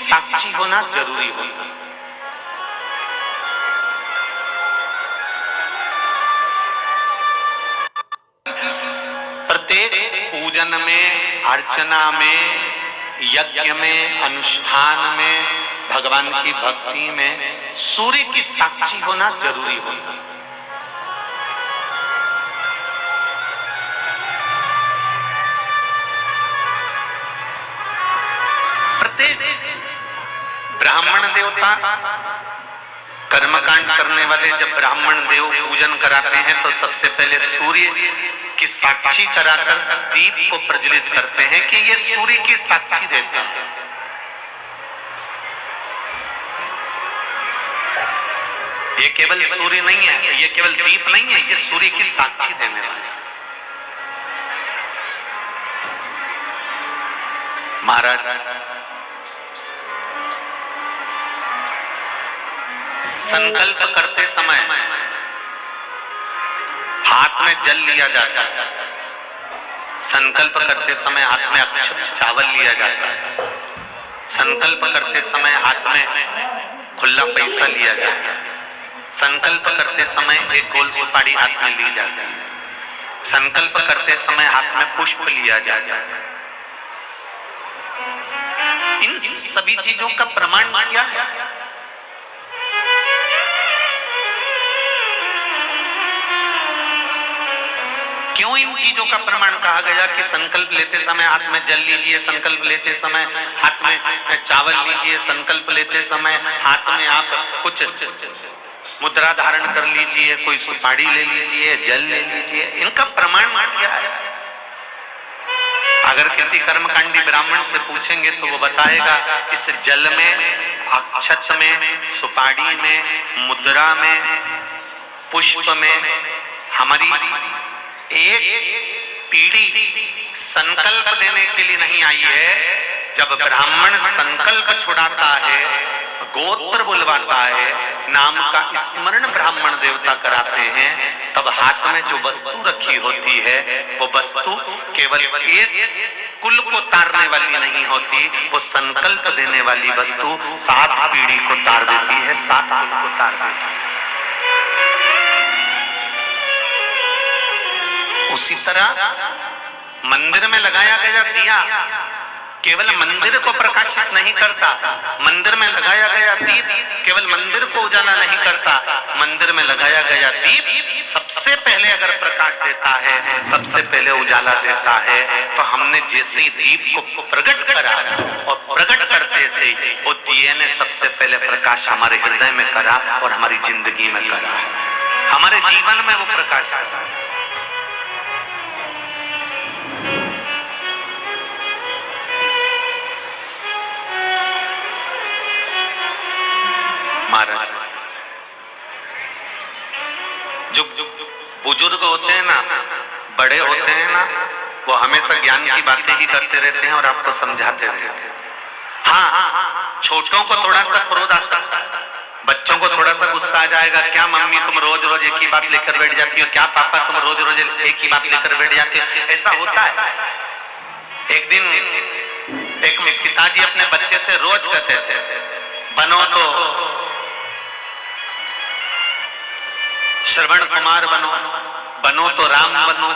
साक्षी होना जरूरी होता है। प्रत्येक पूजन में, अर्चना में, यज्ञ में, अनुष्ठान में, भगवान की भक्ति में सूर्य की साक्षी होना जरूरी होता है। प्रत्येक ब्राह्मण देवता कर्मकांड करने वाले जब ब्राह्मण देव पूजन कराते हैं तो सबसे पहले सूर्य की साक्षी कराकर दीप को प्रज्वलित करते हैं कि ये सूर्य की साक्षी देते हैं। ये केवल सूर्य नहीं है, ये केवल दीप नहीं है, ये सूर्य की साक्षी देने वाले। महाराज संकल्प करते समय हाथ में जल लिया जाता है, संकल्प करते समय हाथ में अक्षत चावल लिया जाता है, संकल्प करते समय हाथ में खुला पैसा लिया जाता है, संकल्प करते समय एक गोल सुपारी हाथ में ली जाती है, संकल्प करते समय हाथ में पुष्प लिया जाता है। इन सभी चीजों का प्रमाण क्या है? क्यों इन चीजों का प्रमाण कहा गया कि संकल्प लेते समय हाथ में जल लीजिए, संकल्प लेते समय हाथ में चावल लीजिए, संकल्प लेते समय हाथ में आप कुछ मुद्रा धारण कर लीजिए, कोई सुपारी ले लीजिए, जल ले लीजिए? इनका प्रमाण क्या है? अगर किसी कर्मकांडी ब्राह्मण से पूछेंगे तो वो बताएगा इस जल में, अक्षत में, सुपारी में, मुद्रा में, पुष्प में हमारी एक पीढ़ी संकल्प देने के लिए नहीं आई है। जब ब्राह्मण संकल्प छुड़ाता है, गोत्र बुलवाता है, नाम का स्मरण ब्राह्मण देवता कराते हैं, तब हाथ में जो वस्तु रखी होती है वो वस्तु केवल एक कुल को तारने वाली नहीं होती, वो संकल्प देने वाली वस्तु 7 पीढ़ी को तार देती है, 7 कुल को तार देती है। उसी तरह मंदिर में लगाया गया दिया केवल मंदिर को प्रकाशित नहीं करता, मंदिर में लगाया गया दीप केवल मंदिर को उजाला नहीं करता, मंदिर में लगाया गया दीप सबसे पहले अगर प्रकाश देता है, सबसे पहले उजाला देता है। तो हमने जैसे ही दीप को प्रकट करा और प्रकट करते से वो दिए ने सबसे पहले प्रकाश हमारे हृदय में करा और हमारी जिंदगी में करा, हमारे जीवन में वो प्रकाश करा। महाराज जो बुजुर्ग होते हैं ना, बड़े होते हैं ना, वो हमेशा ज्ञान की बातें ही करते रहते हैं और आपको समझाते रहते हैं। हाँ, छोटों को थोड़ा सा क्रोध आ सकता है, बच्चों को थोड़ा सा गुस्सा आ जाएगा, क्या मम्मी तुम रोज रोज एक ही बात लेकर बैठ जाती हो, क्या पापा तुम रोज रोज एक ही बात लेकर बैठ जाते हो, ऐसा होता है। एक दिन एक पिताजी अपने बच्चे से रोज कहते थे, बनो तो श्रवण कुमार बनो, बनो तो राम बनो।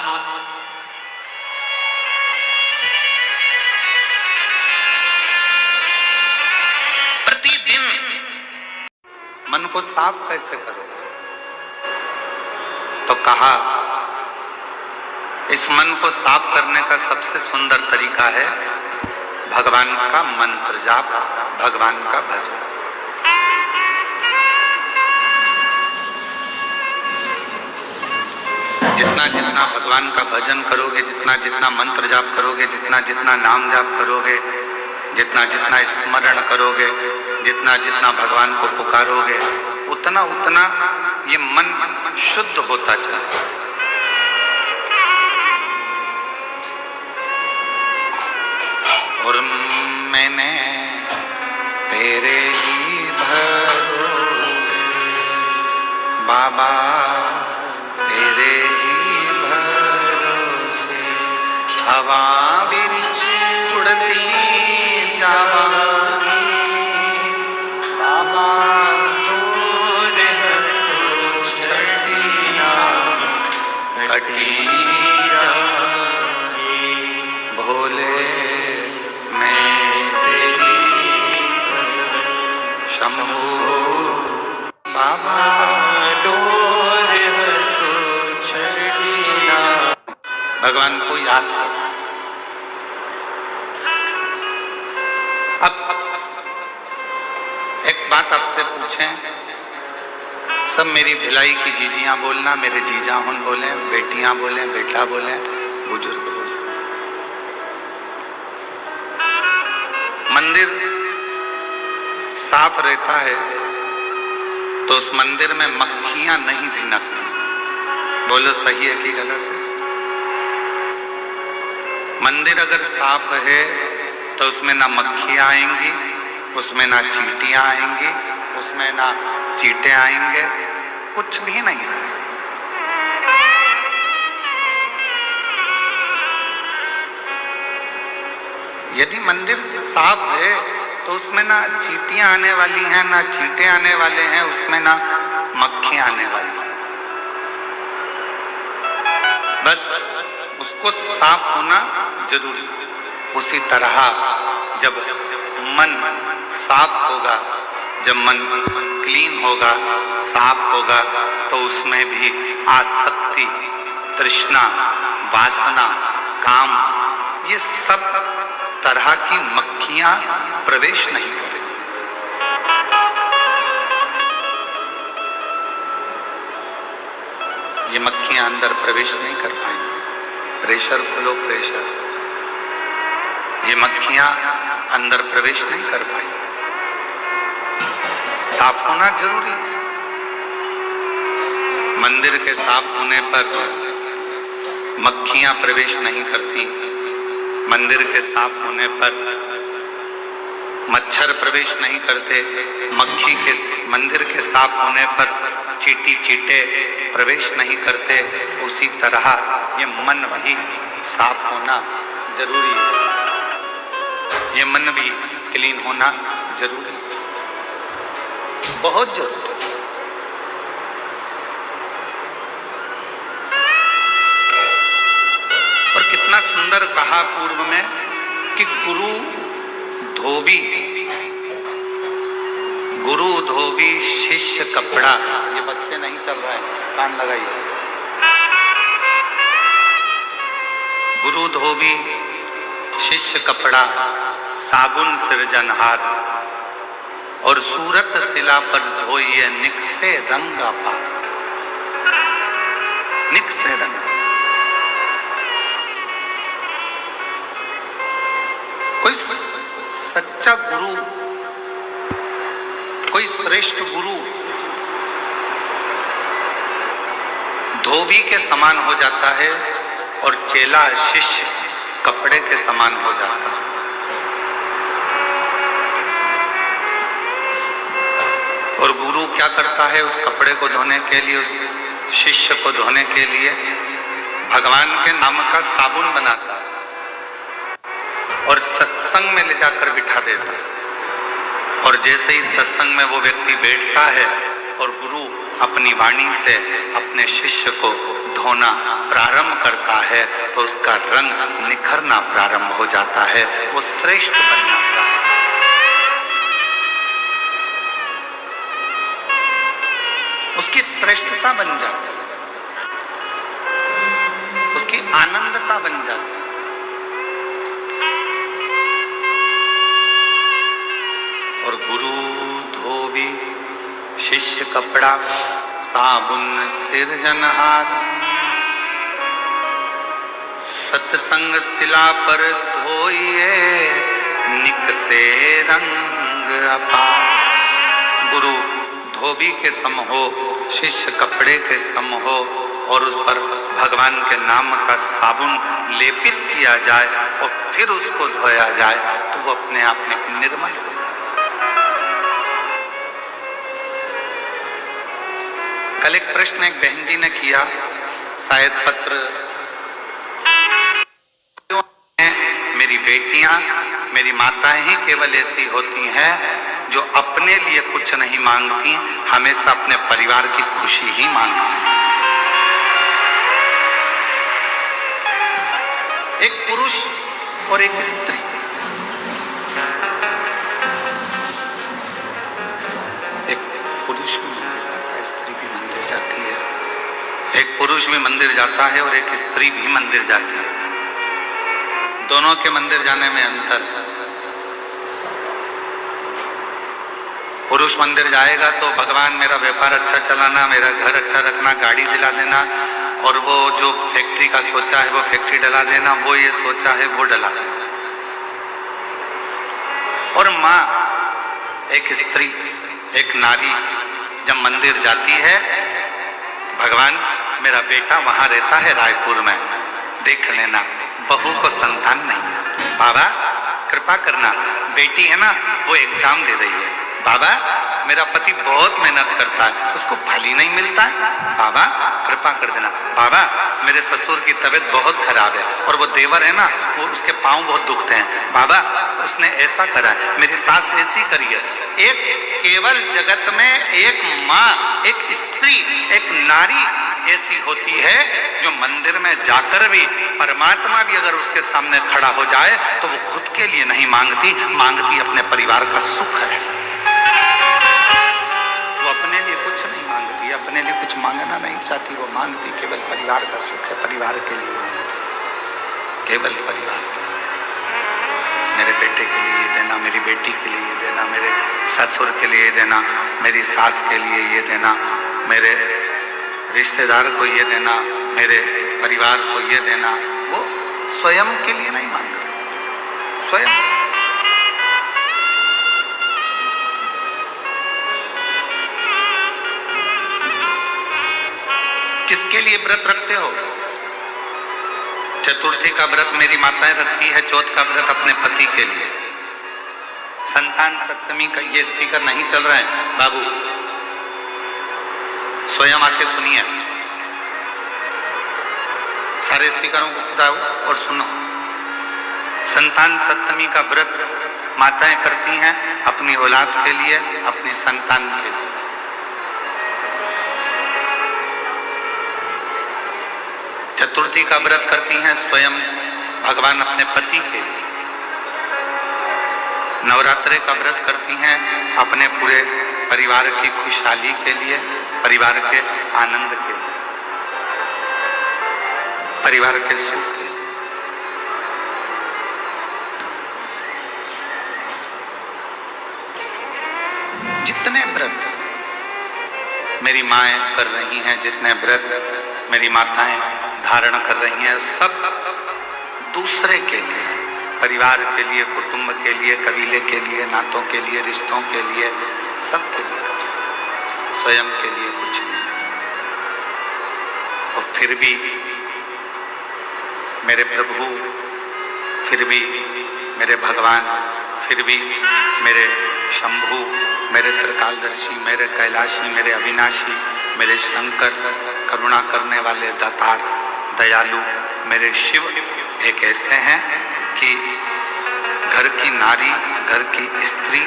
प्रतिदिन मन को साफ कैसे करो? तो कहा इस मन को साफ करने का सबसे सुंदर तरीका है भगवान का मंत्र जाप, भगवान का भजन। जितना जितना भगवान का भजन करोगे, जितना जितना मंत्र जाप करोगे, जितना जितना नाम जाप करोगे, जितना जितना स्मरण करोगे, जितना जितना भगवान को पुकारोगे, उतना उतना ये मन शुद्ध होता चलेगा। और मैंने तेरे ही भरोसे बाबा, तेरे ही भरोसे हवा बिच उड़ती जावांगी, शंभो बाबा डोर तो चढ़ना। भगवान को याद करो। अब एक बात आपसे पूछें, सब मेरी भिलाई की जीजियां बोलना, मेरे जीजा हुन बोले, बेटियां बोले, बेटा बोले, बुजुर्ग बोले। मंदिर साफ रहता है तो उस मंदिर में मक्खियां नहीं भिनकती। बोलो सही है कि गलत है? मंदिर अगर साफ है तो उसमें ना मक्खियां आएंगी, उसमें ना चींटियां आएंगी, उसमें ना चींटे आएंगे, कुछ भी नहीं है। यदि मंदिर साफ है तो उसमें ना चींटियां आने वाली हैं, ना चींटे आने वाले हैं, उसमें ना मक्खियां आने वाली हैं। बस उसको साफ होना जरूरी है। उसी तरह जब मन साफ होगा, जब मन क्लीन होगा, साफ होगा, तो उसमें भी आसक्ति, तृष्णा, वासना, काम, ये सब तरह की मक्खियां प्रवेश नहीं करेंगी। ये मक्खियां अंदर प्रवेश नहीं कर पाएंगी। प्रेशर फ्लो प्रेशर, ये मक्खियां अंदर प्रवेश नहीं कर पाएंगी। साफ होना जरूरी है। मंदिर के साफ होने पर मक्खियां प्रवेश नहीं करती। मंदिर के साफ होने पर मच्छर प्रवेश नहीं करते। मंदिर के साफ होने पर चींटी चींटे प्रवेश नहीं करते। उसी तरह ये मन भी साफ होना जरूरी है। ये मन भी क्लीन होना जरूरी है, बहुत जरूरी है। और कितना सुंदर कहा पूर्व में कि गुरु धोबी शिष्य कपड़ा। ये बक्से नहीं चल रहा है, कान लगाइए। गुरु धोबी शिष्य कपड़ा, साबुन सिरजनहार, और सूरत शिला पर धोइए निकसे रंग अपार। निकसे रंग, कोई सच्चा गुरु, कोई श्रेष्ठ गुरु धोबी के समान हो जाता है और चेला शिष्य कपड़े के समान हो जाता है। और गुरु क्या करता है? उस कपड़े को धोने के लिए, उस शिष्य को धोने के लिए भगवान के नाम का साबुन बनाता है और सत्संग में ले जाकर बिठा देता है। और जैसे ही सत्संग में वो व्यक्ति बैठता है और गुरु अपनी वाणी से अपने शिष्य को धोना प्रारंभ करता है तो उसका रंग निखरना प्रारंभ हो जाता है, वो श्रेष्ठ बन जाता है। उसकी श्रेष्ठता बन जाती है, उसकी आनंदता बन जाती है। और गुरु धोबी शिष्य कपड़ा, साबुन सिरजनहार, सत्संग शिला पर धोइए निकसे रंग अपार। गुरु धोबी के सम हो, शिष्य कपड़े के सम हो, और उस पर भगवान के नाम का साबुन लेपित किया जाए और फिर उसको धोया जाए तो वो अपने आप में निर्मल हो जाए। कल एक प्रश्न एक बहन जी ने किया, शायद पत्र, मेरी बेटियां, मेरी माताएं ही केवल ऐसी होती हैं जो अपने लिए कुछ नहीं मांगती, हमेशा अपने परिवार की खुशी ही मांगती हैं। एक पुरुष और एक स्त्री, पुरुष भी मंदिर जाता है और एक स्त्री भी मंदिर जाती है। दोनों के मंदिर जाने में अंतर है। पुरुष मंदिर जाएगा तो भगवान मेरा व्यापार अच्छा चलाना, मेरा घर अच्छा रखना, गाड़ी दिला देना, और वो जो फैक्ट्री का सोचा है वो फैक्ट्री डला देना, वो ये सोचा है वो डला देना। और माँ, एक स्त्री, एक नारी जब मंदिर जाती है, भगवान मेरा बेटा वहां रहता है रायपुर में, देख लेना, बहू को संतान नहीं है, बाबा कृपा करना, बेटी है ना वो एग्जाम दे रही है, बाबा मेरा पति बहुत मेहनत करता है, उसको फल ही नहीं मिलता है, बाबा कृपा कर देना, बाबा मेरे ससुर की तबीयत बहुत खराब है और वो देवर है ना वो उसके पांव बहुत दुखते हैं, बाबा उसने ऐसा करा है, मेरी सास ऐसी करी है। एक केवल जगत में एक माँ, एक स्त्री, एक नारी ऐसी होती है जो मंदिर में जाकर भी परमात्मा भी अगर उसके सामने खड़ा हो जाए तो वो खुद के लिए नहीं मांगती, मांगती अपने परिवार का सुख है। वो अपने लिए कुछ नहीं मांगती, अपने लिए कुछ मांगना नहीं चाहती, वो मांगती केवल परिवार का सुख है, परिवार के लिए मांगती, केवल परिवार। मेरे बेटे के लिए ये देना, मेरी बेटी के लिए ये देना, मेरे ससुर के लिए ये देना, मेरी सास के लिए ये देना, मेरे रिश्तेदार को ये देना, मेरे परिवार को ये देना, वो स्वयं के लिए नहीं मांग रहे, स्वयं। किसके लिए व्रत रखते हो? चतुर्थी का व्रत मेरी माताएं रखती है, चौथ का व्रत अपने पति के लिए। संतान सप्तमी का ये स्पीकर नहीं चल रहा है बाबू, स्वयं आके सुनिए, सारे स्पीकरों को खुदाओ और सुनो। संतान सप्तमी का व्रत माताएं करती हैं अपनी औलाद के लिए, अपनी संतान के लिए। चतुर्थी का व्रत करती हैं स्वयं भगवान अपने पति के लिए। नवरात्रि का व्रत करती हैं अपने पूरे परिवार की खुशहाली के लिए, परिवार के आनंद के लिए, परिवार के सुख के लिए। जितने व्रत मेरी माएं कर रही हैं, जितने व्रत मेरी माताएं धारण कर रही हैं, सब दूसरे के लिए, परिवार के लिए, कुटुंब के लिए, कबीले के लिए, नातों के लिए, रिश्तों के लिए, सब के लिए, स्वयं के लिए कुछ नहीं। और फिर भी मेरे प्रभु, फिर भी मेरे भगवान, फिर भी मेरे शंभु, मेरे त्रिकालदर्शी, मेरे कैलाशी, मेरे अविनाशी, मेरे शंकर, करुणा करने वाले दातार, दयालु मेरे शिव एक ऐसे हैं कि घर की नारी, घर की स्त्री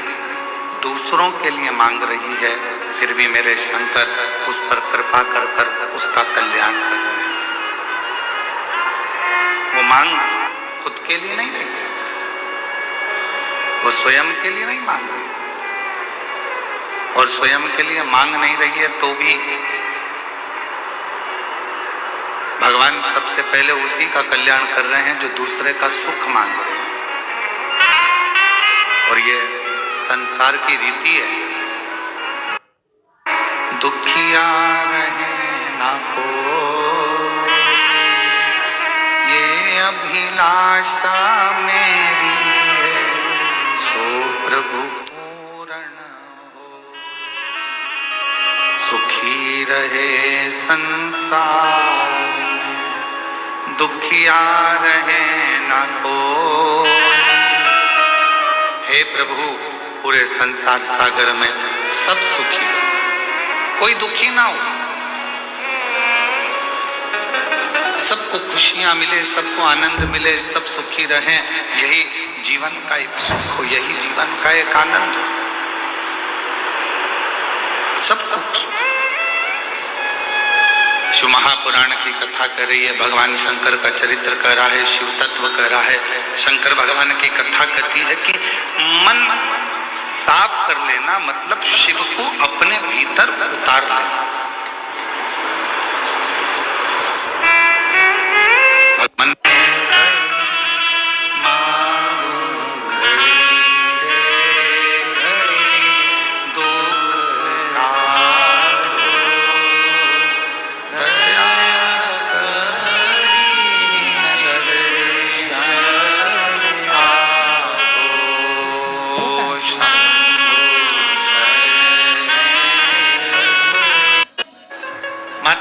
दूसरों के लिए मांग रही है, फिर भी मेरे शंकर उस पर कृपा कर कर उसका कल्याण कर रहे हैं। वो मांग खुद के लिए नहीं रही है, वो स्वयं के लिए नहीं मांग रही, और स्वयं के लिए मांग नहीं रही है तो भी भगवान सबसे पहले उसी का कल्याण कर रहे हैं जो दूसरे का सुख मांग रहे हैं। और ये संसार की रीति है, दुखिया रहे ना कोई, ये अभिलाषा मेरी है, सो प्रभु पूर्ण हो, सुखी रहे संसार में, दुखिया रहे ना कोई। हे प्रभु, पूरे संसार सागर में सब सुखी हो, कोई दुखी ना हो, सबको खुशियां मिले, सबको आनंद मिले, सब सुखी रहें, यही जीवन का एक सुख हो, यही जीवन का एक आनंद हो, सबको। शिव महापुराण की कथा कर रही है, भगवान शंकर का चरित्र कह रहा है, शिव तत्व कह रहा है। शंकर भगवान की कथा कहती है कि मन साफ कर लेना मतलब शिव को अपने भीतर उतार लेना।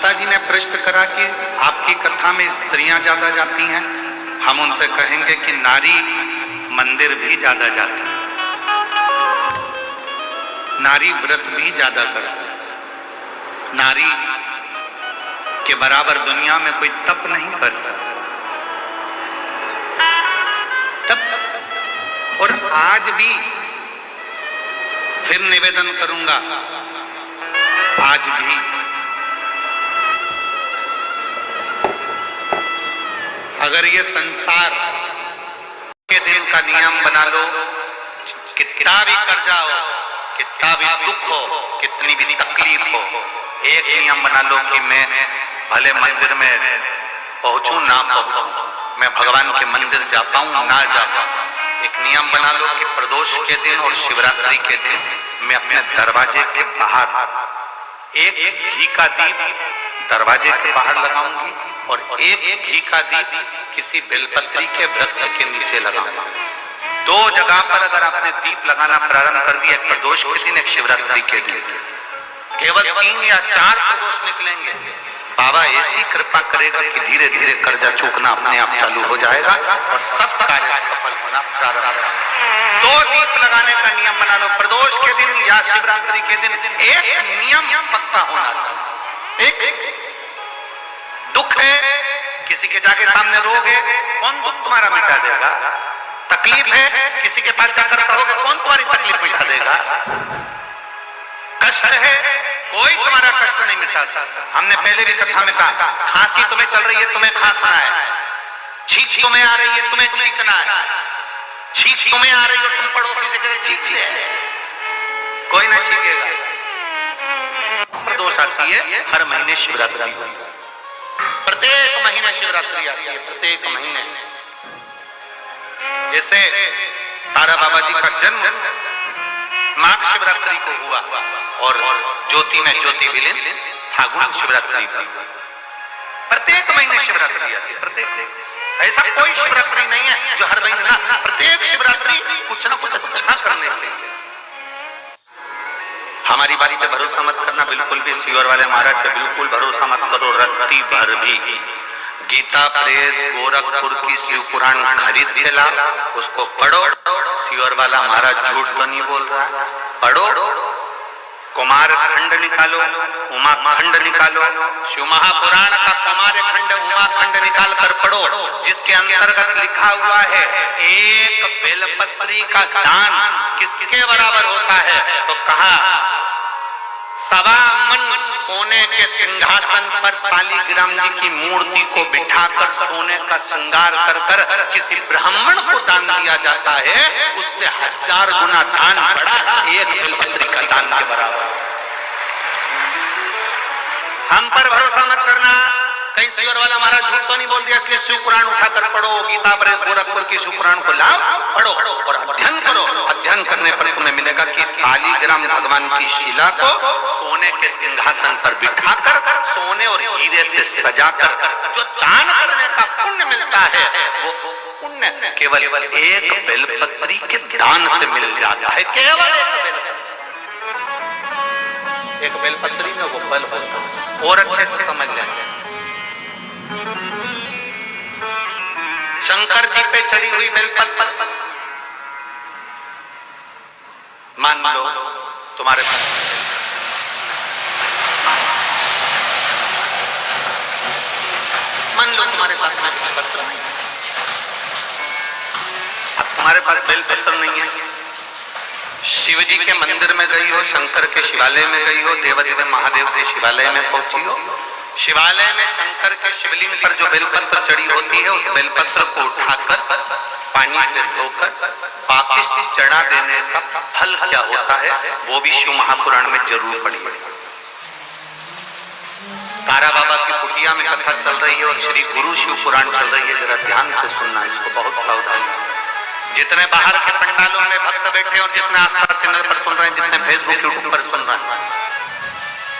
माता जी ने प्रश्न करा कि आपकी कथा में स्त्रियां ज्यादा जाती हैं। हम उनसे कहेंगे कि नारी मंदिर भी ज्यादा जाती है, नारी व्रत भी ज्यादा करती है, नारी के बराबर दुनिया में कोई तप नहीं कर सकता। तप। और आज भी फिर निवेदन करूंगा, आज भी अगर ये संसार के दिन का नियम बना लो, कितना भी कर जाओ, कितना भी दुख हो, कितनी भी तकलीफ हो, एक नियम बना लो कि मैं भले मंदिर में पहुंचूं ना पहुंचूं, मैं भगवान के मंदिर जा पाऊं ना जा पाऊं, एक नियम बना लो कि प्रदोष के दिन और शिवरात्रि के दिन मैं अपने दरवाजे के बाहर एक घी का दीप दरवाजे के बाहर लगाऊंगी और एक घी का दीप किसी बेलपत्री के वृक्ष के नीचे लगाऊंगा। दो जगह पर अगर आपने दीप लगाना प्रारंभ कर दिया, एक प्रदोष के दिन, एक शिवरात्रि के दिन, केवल 3 या 4 प्रदोष निकलेंगे, बाबा ऐसी कृपा करेगा कि धीरे धीरे कर्जा चूकना अपने आप चालू हो जाएगा और सब कार्य सफल होना प्रारंभ होगा। 2 दीप लगाने का नियम बना लो, प्रदोष के दिन या शिवरात्रि के दिन। एक नियम पक्का होना चाहिए। एक दुख है, किसी के जाके सामने रोगे, कौन दुख तुम्हारा मिटा देगा? तकलीफ है, किसी के पास जाकर कहोगे, कौन तुम्हारी तकलीफ मिटा देगा? कष्ट है, कोई तुम्हारा कष्ट नहीं मिटा सकता। हमने पहले भी कथा में कहा, खांसी तुम्हें चल रही है, तुम्हें खांसना है, छींक तुम्हें आ रही है, तुम्हें छींकना है, छींक तुम्हें आ रही है, तुम पड़ोसी से कहे छींक ले, कोई ना छींकेगा। प्रदोष आती है हर महीने, शिवरात्रि प्रत्येक महीने शिवरात्रि आती है, प्रत्येक महीने। जैसे तारा बाबा जी का जन्म माघ शिवरात्रि को हुआ और ज्योति में ज्योति विलीन फागुन शिवरात्रि पर। प्रत्येक महीने शिवरात्रि आती है, प्रत्येक। ऐसा कोई शिवरात्रि नहीं है जो हर महीने ना, प्रत्येक शिवरात्रि कुछ ना कुछ अच्छा करने के लिए। हमारी बारी पे भरोसा मत करना, बिल्कुल भी। सीवर वाले महाराज पे बिल्कुल भरोसा मत करो, रत्ती भर भी। गीता प्रेस गोरखपुर की शिव पुराण खरीद के लाओ, उसको पढ़ो। सीवर वाला महाराज झूठ तो नहीं बोल रहा है, पढ़ो। कुमार खंड निकालो, उमा खंड निकालो, शिव महापुराण का कुमार खंड उमा खंड निकाल कर पढ़ो, जिसके अंतर्गत लिखा हुआ है एक बेलपत्री का दान किसके बराबर होता है? तो कहा 1.25 मन सोने के सिंहासन पर शालिग्राम जी की मूर्ति को बिठाकर सोने का श्रृंगार कर कर किसी ब्राह्मण को दान दिया जाता है, उससे 1000 गुना दान बढ़ा एक बेलपत्री का दान के बराबर। हम पर भरोसा मत करना, कहीं सीवर वाला महाराज झूठ तो नहीं बोल दिया, इसलिए शिव पुराण उठाकर पढ़ो। गीता प्रेस गोरखपुर की शिव पुराण को लाओ, पढ़ो और अध्ययन करो। अध्ययन करने पर तुम्हें मिलेगा कि शालिग्राम भगवान की शिला को सोने के सिंहासन पर बिठाकर सोने और हीरे से सजाकर जो दान करने का पुण्य मिलता है, वो पुण्य केवल एक बेलपत्री के दान से मिल जाता है। केवल एक बेलपत्री में वो बल होता है। और अच्छे से समझ लेंगे, शंकर जी पे चढ़ी हुई बेलपत्र, मान लो तुम्हारे पास, मान लो तुम्हारे पास बेलपत्र नहीं, अब तुम्हारे पास बेलपत्र नहीं है, शिव जी के मंदिर में गई हो, शंकर के शिवालय में गई हो, देवदेव महादेव के शिवालय में पहुंची हो, शिवालय में शंकर के शिवलिंग पर जो बेलपत्र चढ़ी होती है, उस बेलपत्र को उठाकर पानी से धोकर वापिस चढ़ा देने का फल क्या होता है, वो भी शिव महापुराण में जरूर पढ़िए। तारा बाबा की कुटिया में कथा चल रही है और श्री गुरु शिव पुराण चल रही है, जरा ध्यान से सुनना, इसको बहुत सावधानी से। जितने बाहर के पंडालों में भक्त बैठे और जितने आस्था चैनल पर सुन रहे हैं, जितने फेसबुक यूट्यूब पर सुन रहे हैं,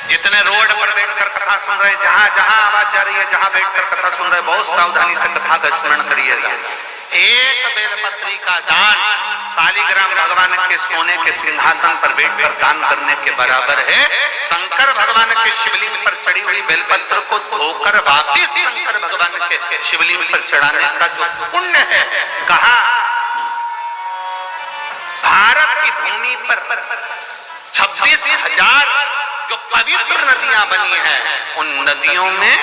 जितने रोड पर बैठकर कथा सुन रहे हैं, जहां जहां आवाज जा रही है, जहां बैठकर कथा सुन रहे हैं, बहुत सावधानी से कथा का स्मरण करिएगा। एक बेलपत्री का दान शालिग्राम भगवान के सोने के सिंहासन पर बैठकर दान करने के बराबर है। शंकर भगवान के शिवलिंग पर चढ़ी हुई बेलपत्र को धोकर वापिस शंकर भगवान के शिवलिंग पर चढ़ाने का जो पुण्य है, कहा भारत की भूमि पर 26,000 जो पवित्र नदियां बनी हैं, उन नदियों में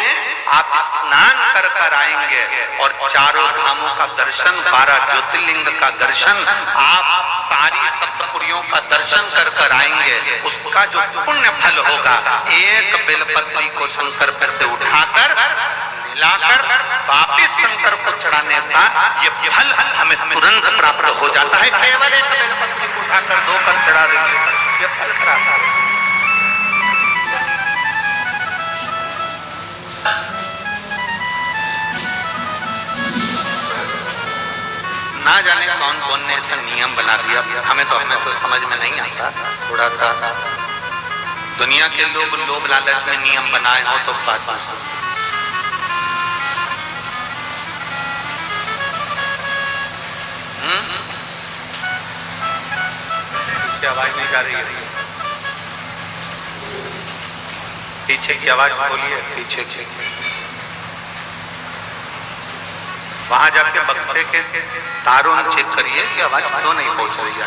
आप स्नान कर कर आएंगे और चारों धामों का दर्शन, 12 ज्योतिर्लिंग का दर्शन, आप सारी सप्तपुरियों का दर्शन कर कर आएंगे। उसका जो पुण्य फल होगा, एक बेलपत्री को शंकर पर से उठाकर मिलाकर वापिस शंकर को चढ़ाने का ये फल हमें तुरंत प्राप्त हो जाता है। केवल एक बेलपत्री को उठाकर धोकर चढ़ा देंगे, ये फल प्राप्त है। ना जाने कौन कौन ने ऐसा नियम बना दिया, हमें तो समझ में नहीं आता। थोड़ा सा दुनिया के लोग लोभ लालच में नियम बनाए हो तो बात इसकी आवाज नहीं जा रही है, पीछे की आवाज बोलिए, पीछे की। वहां जाके बक्से के तारों में चेक करिए कि आवाज क्यों नहीं पहुंच रही है।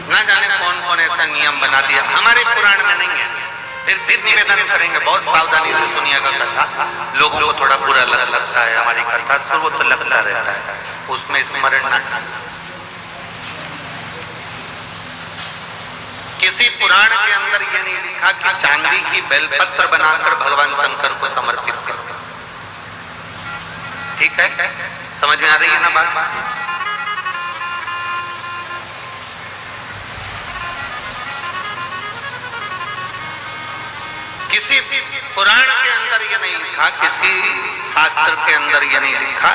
ना जाने कौन कौन ऐसा नियम बना दिया, हमारे पुराण में नहीं है। फिर निवेदन करेंगे, बहुत सावधानी से सुनिएगा कथा। लोगों को थोड़ा बुरा लग सकता है हमारी कथा, तो वो तो लगता रहता है, उसमें स्मरण ना। किसी पुराण के अंदर यह नहीं लिखा कि चांदी की बेलपत्र बनाकर भगवान शंकर को समर्पित करते। ठीक है, समझ में आ रही है ना बात? किसी पुराण के अंदर यह नहीं लिखा, किसी शास्त्र के अंदर यह नहीं लिखा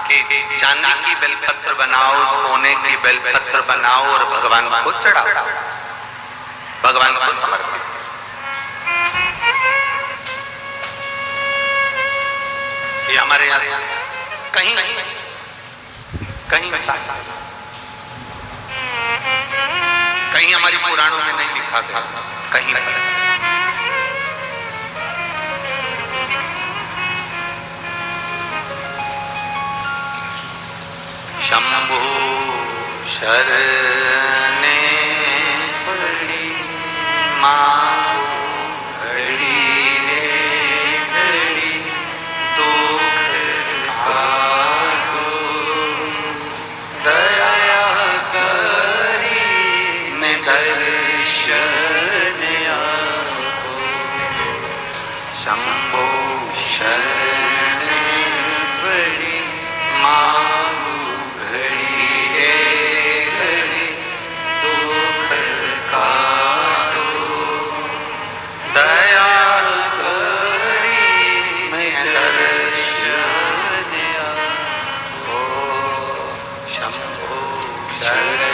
कि चांदी की बेलपत्र बनाओ, सोने की बेलपत्र बनाओ और भगवान को चढ़ाओ, भगवान को समर्पित। ये हमारे यहाँ कहीं कहीं हमारी पुराणों में नहीं लिखा गया, कहीं शंभु शरणे मां घड़ी रे घड़ी दुख काटो, दया करी मैं दर्शन आपको। शंभो शरणे घड़ी मां घड़ी रे घड़ी दुख काटो, दया करी मैं दर्शन आपको। शंभो शरण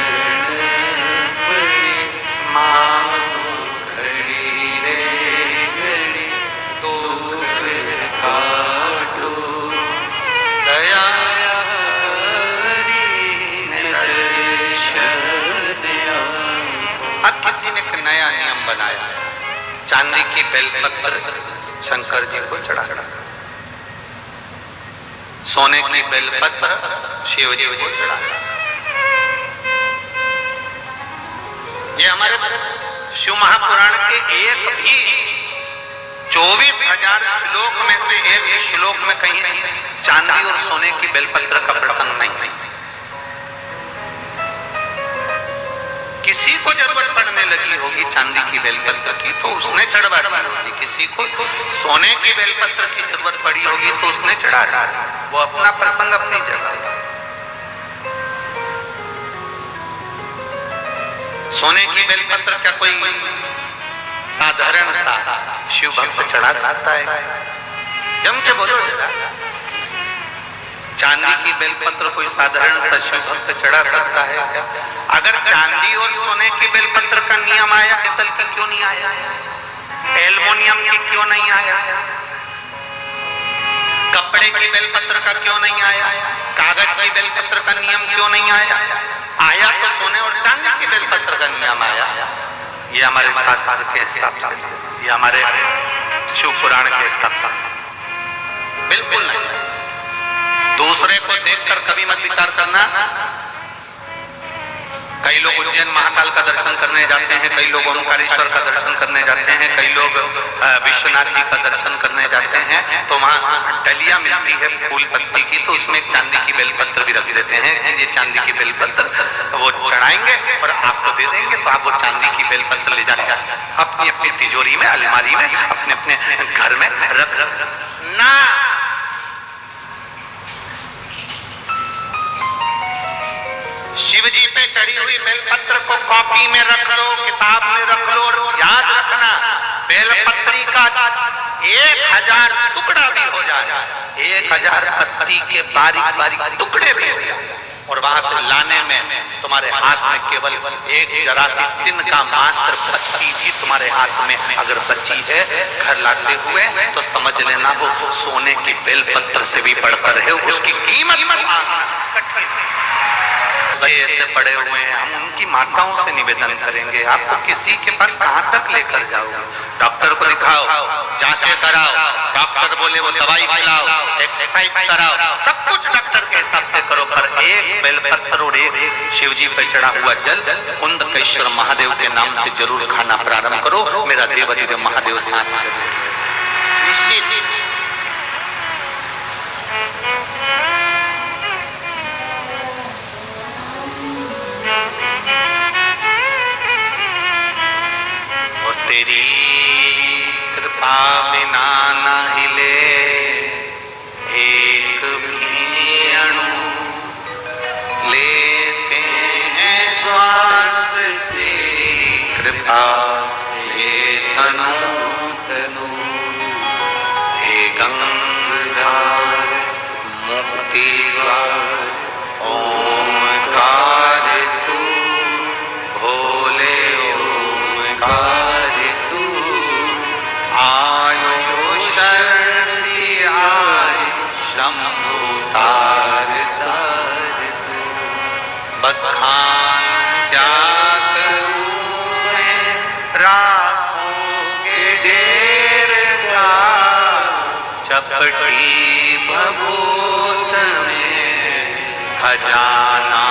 पड़ी मां घड़ी रे घड़ी दुख काटो, दया करी मैं दर्शन आपको। अब किसी ने एक नया नियम बनाया, चांदी की बेलपत्र शंकर जी को चढ़ाना, सोने की बेलपत्र शिव जी को चढ़ाना। ये हमारे शिव महापुराण के एक भी 24,000 श्लोक में से एक भी श्लोक में कहीं चांदी और सोने की बेलपत्र का प्रसंग नहीं। किसी को जरूरत पड़ने लगी होगी चांदी की बेलपत्र की तो उसने चढ़वा दी होगी, किसी को सोने की बेलपत्र की जरूरत पड़ी होगी तो उसने चढ़ा दी। वो अपना प्रसंग अपनी जगह। सोने की बेलपत्र क्या कोई साधारण सा शिव भक्त चढ़ा सकता है? जम के बोलो जरा। चांदी की बेलपत्र कोई साधारण सा शिव भक्त चढ़ा सकता है क्या? अगर चांदी और सोने की बेलपत्र का नियम आया, पित्तल की क्यों नहीं आया? एल्युमिनियम की क्यों नहीं आया? कपड़े की बेलपत्र का क्यों नहीं आया? कागज की बेलपत्र का नियम क्यों नहीं आया? आया तो सोने और चांदी की बेलपत्र का नियम आया। ये हमारे शास्त्र के हिसाब से, ये हमारे शिव पुराण के हिसाब से बिल्कुल नहीं। दूसरे को देखकर कभी मत विचार करना। कई लोग उज्जैन महाकाल का दर्शन करने जाते हैं, कई लोग ओमकारेश्वर का दर्शन करने जाते हैं, कई लोग विश्वनाथ जी का दर्शन करने जाते हैं, तो वहां डलिया मिलती है फूल पत्ती की, तो उसमें एक चांदी की बेलपत्र भी रख देते हैं कि ये चांदी की बेलपत्र वो चढ़ाएंगे और आपको दे देंगे, तो आप वो चांदी की बेलपत्र ले जाके अपनी अपनी तिजोरी में, अलमारी में, अपने अपने घर में रख ना। शिव जी पे चढ़ी हुई बेलपत्र को कॉपी में रख लो, किताब में रख लो, और याद रखना बेलपत्री का 1000 टुकड़ा भी हो जाए, 1000 पत्ती के बारीक बारीक टुकड़े भी हो जाए, और वहां से लाने में तुम्हारे हाथ में केवल एक जरा सी तिन का मात्र पत्ती भी तुम्हारे हाथ में अगर बची है घर लाते हुए, तो समझ लेना वो सोने की बेलपत्र से भी बढ़कर है, उसकी कीमत ऐसे पड़े हुए हैं। हम उनकी माताओं से निवेदन करेंगे, आपको किसी के पास कहां तक लेकर जाओ? डॉक्टर को दिखाओ, जांचें कराओ, डॉक्टर बोले वो दवाई खिलाओ, एक्सरसाइज कराओ, सब कुछ डॉक्टर के हिसाब से करो, पर एक बेलपत्र और एक शिव जी पर चढ़ा हुआ जल कुंदकेश्वर महादेव के नाम से जरूर खाना प्रारंभ करो। मेरा देवाधिदेव महादेव साथ निश्चित। तेरी कृपा बिना न हिले एक भी अणु, लेते हैं श्वास तेरी कृपा से तनु तनु। हे गंगाधर मुक्ति द्वार ओमकार तू, भोले ओमकार आयो शरण आय शंभु तार तार, बखान क्या करूं मैं राहों के ढेर का, चपटी भभूत में खजाना